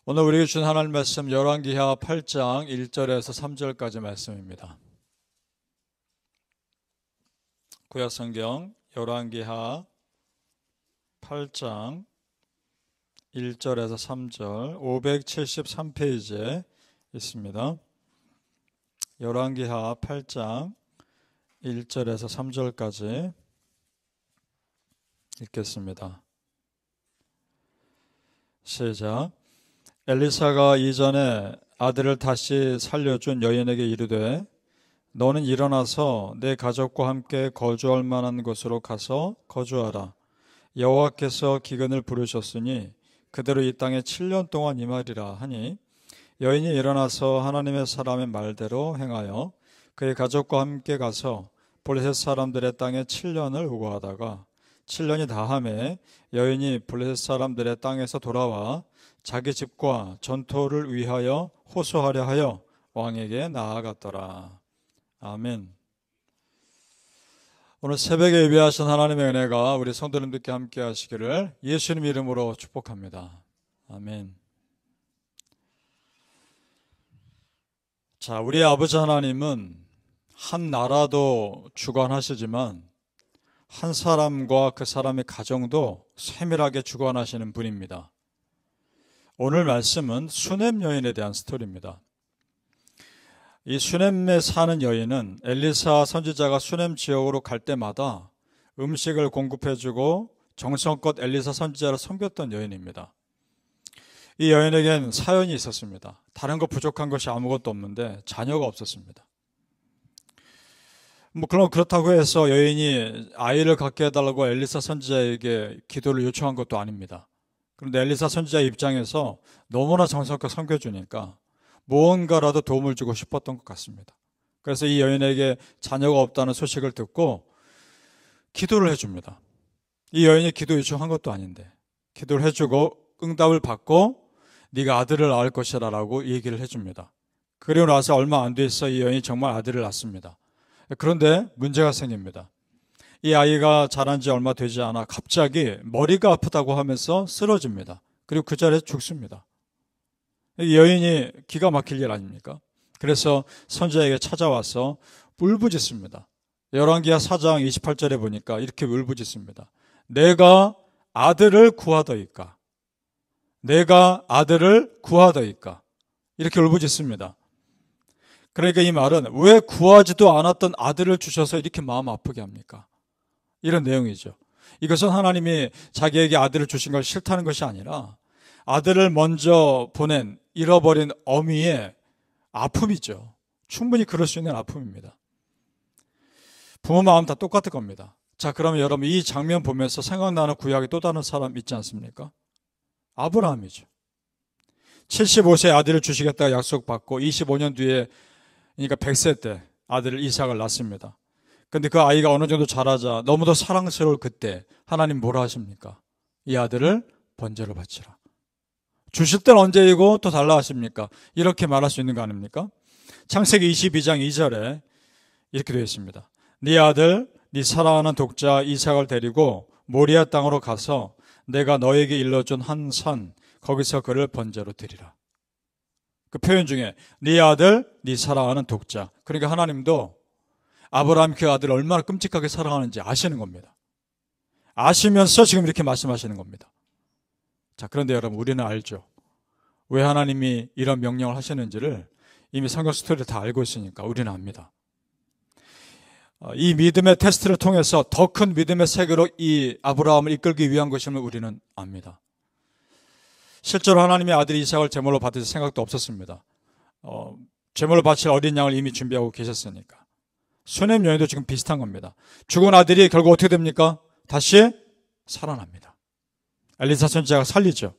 오늘 우리에게 주신 하나님 말씀 열왕기하 8장 1절에서 3절까지 말씀입니다. 구약성경 열왕기하 8장 1절에서 3절 573페이지에 있습니다. 열왕기하 8장 1절에서 3절까지 읽겠습니다. 시작. 엘리사가 이전에 아들을 다시 살려준 여인에게 이르되 너는 일어나서 내 가족과 함께 거주할 만한 곳으로 가서 거주하라. 여호와께서 기근을 부르셨으니 그대로 이 땅에 7년 동안 임하리라 하니 여인이 일어나서 하나님의 사람의 말대로 행하여 그의 가족과 함께 가서 블레셋 사람들의 땅에 7년을 우거하다가 7년이 다함에 여인이 블레셋 사람들의 땅에서 돌아와 자기 집과 전토를 위하여 호소하려 하여 왕에게 나아갔더라. 아멘. 오늘 새벽에 예배하신 하나님의 은혜가 우리 성도님들께 함께 하시기를 예수님 이름으로 축복합니다. 아멘. 자, 우리 아버지 하나님은 한 나라도 주관하시지만 한 사람과 그 사람의 가정도 세밀하게 주관하시는 분입니다. 오늘 말씀은 수넴 여인에 대한 스토리입니다. 이 수넴에 사는 여인은 엘리사 선지자가 수넴 지역으로 갈 때마다 음식을 공급해주고 정성껏 엘리사 선지자를 섬겼던 여인입니다. 이 여인에겐 사연이 있었습니다. 다른 거 부족한 것이 아무것도 없는데 자녀가 없었습니다. 그럼 그렇다고 해서 여인이 아이를 갖게 해달라고 엘리사 선지자에게 기도를 요청한 것도 아닙니다. 그런데 엘리사 선지자 입장에서 너무나 정성껏 섬겨주니까 무언가라도 도움을 주고 싶었던 것 같습니다. 그래서 이 여인에게 자녀가 없다는 소식을 듣고 기도를 해줍니다. 이 여인이 기도 요청한 것도 아닌데 기도를 해주고 응답을 받고 네가 아들을 낳을 것이라 라고 얘기를 해줍니다. 그리고 나서 얼마 안 돼서 이 여인이 정말 아들을 낳습니다. 그런데 문제가 생깁니다. 이 아이가 자란 지 얼마 되지 않아 갑자기 머리가 아프다고 하면서 쓰러집니다. 그리고 그 자리에서 죽습니다. 이 여인이 기가 막힐 일 아닙니까? 그래서 선지자에게 찾아와서 울부짖습니다. 열왕기하 4장 28절에 보니까 이렇게 울부짖습니다. 내가 아들을 구하더이까? 내가 아들을 구하더이까? 이렇게 울부짖습니다. 그러니까 이 말은 왜 구하지도 않았던 아들을 주셔서 이렇게 마음 아프게 합니까? 이런 내용이죠. 이것은 하나님이 자기에게 아들을 주신 걸 싫다는 것이 아니라 아들을 먼저 보낸 잃어버린 어미의 아픔이죠. 충분히 그럴 수 있는 아픔입니다. 부모 마음 다 똑같을 겁니다. 자, 그러면 여러분 이 장면 보면서 생각나는 구약의 또 다른 사람 있지 않습니까? 아브라함이죠. 75세 아들을 주시겠다고 약속받고 25년 뒤에 그러니까 100세 때 아들을 이삭을 낳습니다. 근데 그 아이가 어느 정도 자라자 너무도 사랑스러울 그때 하나님 뭐라 하십니까? 이 아들을 번제로 바치라. 주실 때는 언제이고 또 달라 하십니까? 이렇게 말할 수 있는 거 아닙니까? 창세기 22장 2절에 이렇게 되어 있습니다. 네 아들, 네 사랑하는 독자 이삭을 데리고 모리아 땅으로 가서 내가 너에게 일러준 한 산 거기서 그를 번제로 드리라. 그 표현 중에 네 아들, 네 사랑하는 독자. 그러니까 하나님도 아브라함 그 아들을 얼마나 끔찍하게 사랑하는지 아시는 겁니다. 아시면서 지금 이렇게 말씀하시는 겁니다. 자, 그런데 여러분 우리는 알죠. 왜 하나님이 이런 명령을 하시는지를 이미 성경 스토리를 다 알고 있으니까 우리는 압니다. 이 믿음의 테스트를 통해서 더 큰 믿음의 세계로 이 아브라함을 이끌기 위한 것임을 우리는 압니다. 실제로 하나님의 아들 이삭을 제물로 받을 생각도 없었습니다. 제물로 바칠 어린 양을 이미 준비하고 계셨으니까. 수넴 여인도 지금 비슷한 겁니다. 죽은 아들이 결국 어떻게 됩니까? 다시 살아납니다. 엘리사 선지자가 살리죠.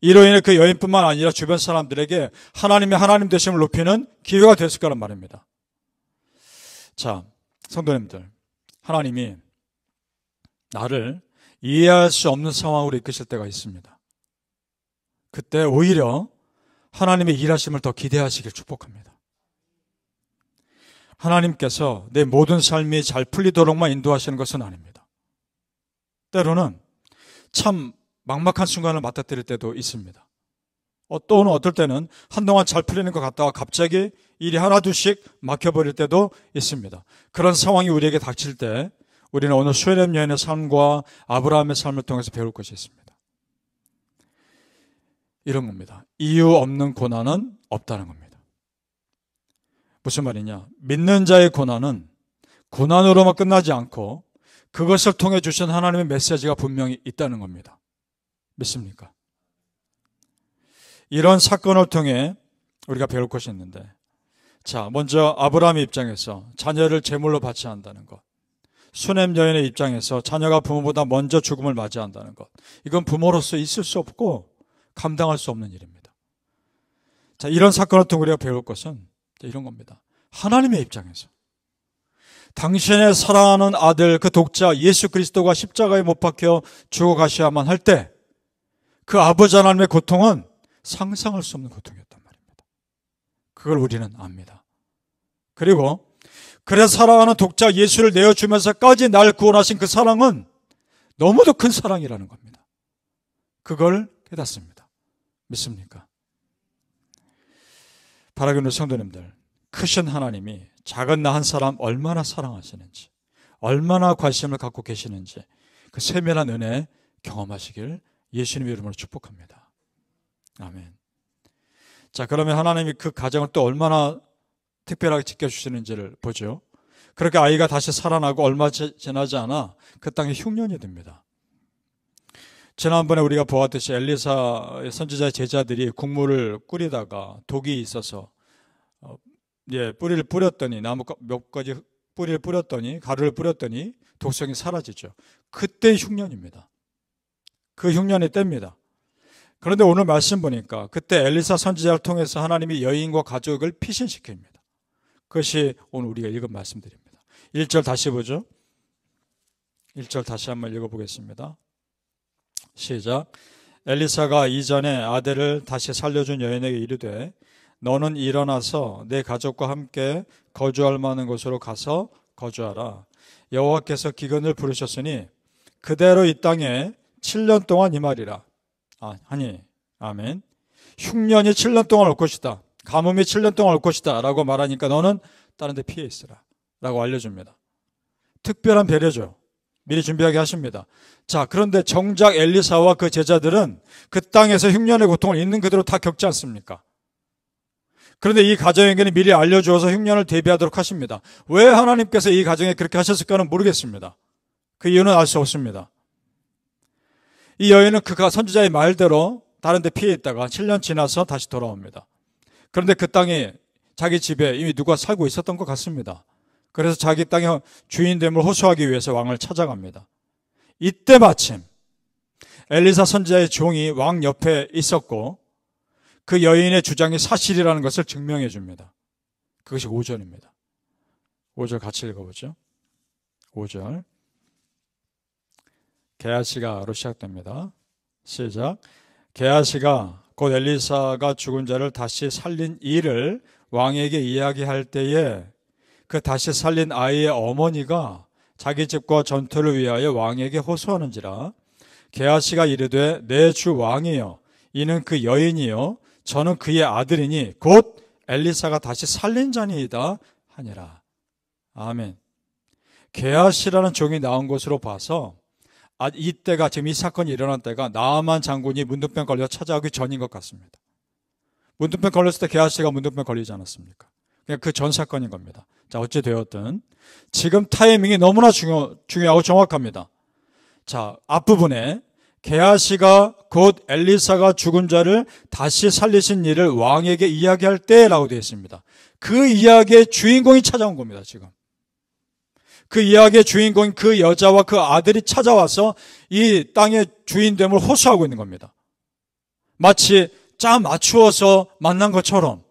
이로 인해 그 여인뿐만 아니라 주변 사람들에게 하나님의 하나님 되심을 높이는 기회가 됐을 거란 말입니다. 자, 성도님들, 하나님이 나를 이해할 수 없는 상황으로 이끄실 때가 있습니다. 그때 오히려 하나님의 일하심을 더 기대하시길 축복합니다. 하나님께서 내 모든 삶이 잘 풀리도록만 인도하시는 것은 아닙니다. 때로는 참 막막한 순간을 맞닥뜨릴 때도 있습니다. 또는 어떨 때는 한동안 잘 풀리는 것 같다가 갑자기 일이 하나둘씩 막혀버릴 때도 있습니다. 그런 상황이 우리에게 닥칠 때 우리는 오늘 수레렘 여인의 삶과 아브라함의 삶을 통해서 배울 것이 있습니다. 이런 겁니다. 이유 없는 고난은 없다는 겁니다. 무슨 말이냐? 믿는 자의 고난은 고난으로만 끝나지 않고 그것을 통해 주신 하나님의 메시지가 분명히 있다는 겁니다. 믿습니까? 이런 사건을 통해 우리가 배울 것이 있는데, 자, 먼저 아브라함의 입장에서 자녀를 제물로 바쳐야 한다는 것, 수넴 여인의 입장에서 자녀가 부모보다 먼저 죽음을 맞이한다는 것, 이건 부모로서 있을 수 없고 감당할 수 없는 일입니다. 자, 이런 사건을 통해 우리가 배울 것은 이런 겁니다. 하나님의 입장에서 당신의 사랑하는 아들 그 독자 예수 그리스도가 십자가에 못 박혀 죽어가셔야만 할 때 그 아버지 하나님의 고통은 상상할 수 없는 고통이었단 말입니다. 그걸 우리는 압니다. 그리고 그래 사랑하는 독자 예수를 내어주면서까지 날 구원하신 그 사랑은 너무도 큰 사랑이라는 겁니다. 그걸 깨닫습니다. 믿습니까? 바라기는 성도님들, 크신 하나님이 작은 나 한 사람 얼마나 사랑하시는지, 얼마나 관심을 갖고 계시는지 그 세밀한 은혜 경험하시길 예수님의 이름으로 축복합니다. 아멘. 자, 그러면 하나님이 그 가정을 또 얼마나 특별하게 지켜주시는지를 보죠. 그렇게 아이가 다시 살아나고 얼마 지나지 않아 그 땅에 흉년이 듭니다. 지난번에 우리가 보았듯이 엘리사의 선지자의 제자들이 국물을 끓이다가 독이 있어서 뿌리를 뿌렸더니 나무 몇 가지 뿌리를 뿌렸더니 가루를 뿌렸더니 독성이 사라지죠. 그때 흉년입니다. 그 흉년의 때입니다. 그런데 오늘 말씀 보니까 그때 엘리사 선지자를 통해서 하나님이 여인과 가족을 피신시킵니다. 그것이 오늘 우리가 읽은 말씀드립니다. 1절 다시 보죠. 1절 다시 한번 읽어보겠습니다. 시작. 엘리사가 이전에 아들을 다시 살려준 여인에게 이르되 너는 일어나서 내 가족과 함께 거주할 만한 곳으로 가서 거주하라. 여호와께서 기근을 부르셨으니 그대로 이 땅에 7년 동안 임하리라. 하니 아멘. 흉년이 7년 동안 올 것이다. 가뭄이 7년 동안 올 것이다 라고 말하니까 너는 다른 데 피해 있으라 라고 알려줍니다. 특별한 배려죠. 미리 준비하게 하십니다. 자, 그런데 정작 엘리사와 그 제자들은 그 땅에서 흉년의 고통을 있는 그대로 다 겪지 않습니까? 그런데 이 가정에게는 미리 알려주어서 흉년을 대비하도록 하십니다. 왜 하나님께서 이 가정에 그렇게 하셨을까는 모르겠습니다. 그 이유는 알 수 없습니다. 이 여인은 그 선지자의 말대로 다른 데 피해 있다가 7년 지나서 다시 돌아옵니다. 그런데 그 땅에 자기 집에 이미 누가 살고 있었던 것 같습니다. 그래서 자기 땅의 주인됨을 호소하기 위해서 왕을 찾아갑니다. 이때 마침 엘리사 선지자의 종이 왕 옆에 있었고 그 여인의 주장이 사실이라는 것을 증명해 줍니다. 그것이 5절입니다. 5절 같이 읽어보죠. 5절. 게하시가로 시작됩니다. 시작. 게하시가 곧 엘리사가 죽은 자를 다시 살린 일을 왕에게 이야기할 때에 그 다시 살린 아이의 어머니가 자기 집과 전투를 위하여 왕에게 호소하는지라. 게하시가 이르되 내 주 왕이여 이는 그 여인이요 저는 그의 아들이니 곧 엘리사가 다시 살린 자니이다 하니라. 아멘. 게하시라는 종이 나온 것으로 봐서 이때가 지금 이 사건이 일어난 때가 나아만 장군이 문둥병 걸려 찾아오기 전인 것 같습니다. 문둥병 걸렸을 때 게하시가 문둥병 걸리지 않았습니까? 그냥 그 전 사건인 겁니다. 자, 어찌 되었든 지금 타이밍이 너무나 중요하고 정확합니다. 자, 앞부분에 게하시가 곧 엘리사가 죽은 자를 다시 살리신 일을 왕에게 이야기할 때라고 되어 있습니다. 그 이야기의 주인공이 찾아온 겁니다, 지금. 그 이야기의 주인공인 그 여자와 그 아들이 찾아와서 이 땅의 주인됨을 호소하고 있는 겁니다. 마치 짜 맞추어서 만난 것처럼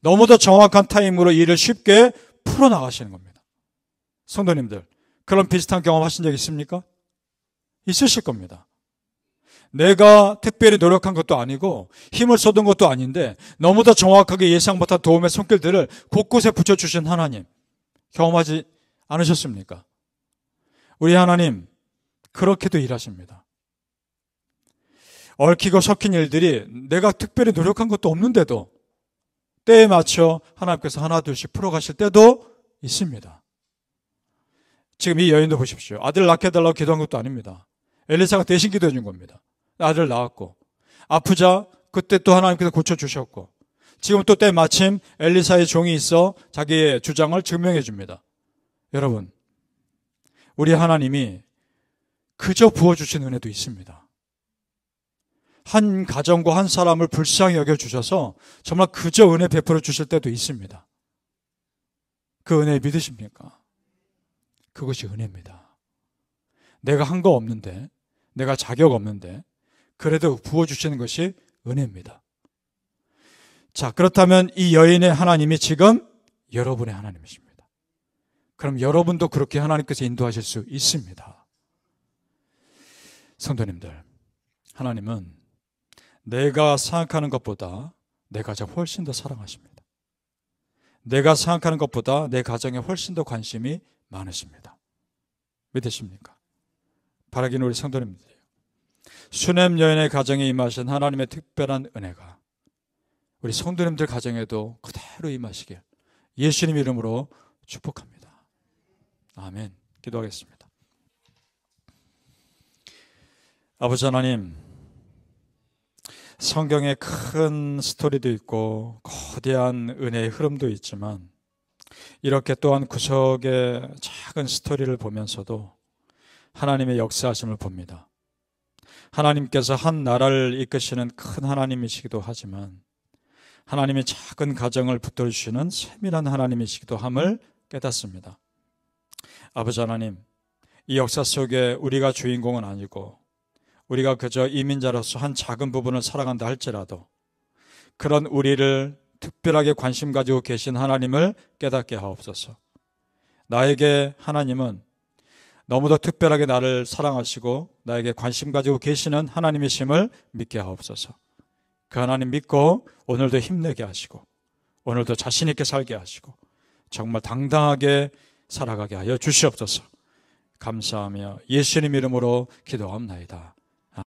너무도 정확한 타임으로 일을 쉽게 풀어나가시는 겁니다. 성도님들, 그런 비슷한 경험 하신 적 있습니까? 있으실 겁니다. 내가 특별히 노력한 것도 아니고 힘을 쏟은 것도 아닌데 너무도 정확하게 예상 못한 도움의 손길들을 곳곳에 붙여주신 하나님 경험하지 않으셨습니까? 우리 하나님 그렇게도 일하십니다. 얽히고 섞인 일들이 내가 특별히 노력한 것도 없는데도 때에 맞춰 하나님께서 하나 둘씩 풀어가실 때도 있습니다. 지금 이 여인도 보십시오. 아들 낳게 해달라고 기도한 것도 아닙니다. 엘리사가 대신 기도해 준 겁니다. 아들 낳았고, 아프자 그때 또 하나님께서 고쳐주셨고, 지금 또 때 마침 엘리사의 종이 있어 자기의 주장을 증명해 줍니다. 여러분, 우리 하나님이 그저 부어주신 은혜도 있습니다. 한 가정과 한 사람을 불쌍히 여겨주셔서 정말 그저 은혜 베풀어 주실 때도 있습니다. 그 은혜 믿으십니까? 그것이 은혜입니다. 내가 한 거 없는데, 내가 자격 없는데 그래도 부어주시는 것이 은혜입니다. 자, 그렇다면 이 여인의 하나님이 지금 여러분의 하나님이십니다. 그럼 여러분도 그렇게 하나님께서 인도하실 수 있습니다. 성도님들, 하나님은 내가 생각하는 것보다 내 가정 훨씬 더 사랑하십니다. 내가 생각하는 것보다 내 가정에 훨씬 더 관심이 많으십니다. 믿으십니까? 바라기는 우리 성도님들이에요. 수넴 여인의 가정에 임하신 하나님의 특별한 은혜가 우리 성도님들 가정에도 그대로 임하시길 예수님 이름으로 축복합니다. 아멘. 기도하겠습니다. 아버지 하나님, 성경에 큰 스토리도 있고 거대한 은혜의 흐름도 있지만 이렇게 또한 구석의 작은 스토리를 보면서도 하나님의 역사하심을 봅니다. 하나님께서 한 나라를 이끄시는 큰 하나님이시기도 하지만 하나님의 작은 가정을 붙들어주시는 세밀한 하나님이시기도 함을 깨닫습니다. 아버지 하나님, 이 역사 속에 우리가 주인공은 아니고 우리가 그저 이민자로서 한 작은 부분을 살아간다 할지라도 그런 우리를 특별하게 관심 가지고 계신 하나님을 깨닫게 하옵소서. 나에게 하나님은 너무도 특별하게 나를 사랑하시고 나에게 관심 가지고 계시는 하나님이심을 믿게 하옵소서. 그 하나님 믿고 오늘도 힘내게 하시고 오늘도 자신 있게 살게 하시고 정말 당당하게 살아가게 하여 주시옵소서. 감사하며 예수님 이름으로 기도합나이다.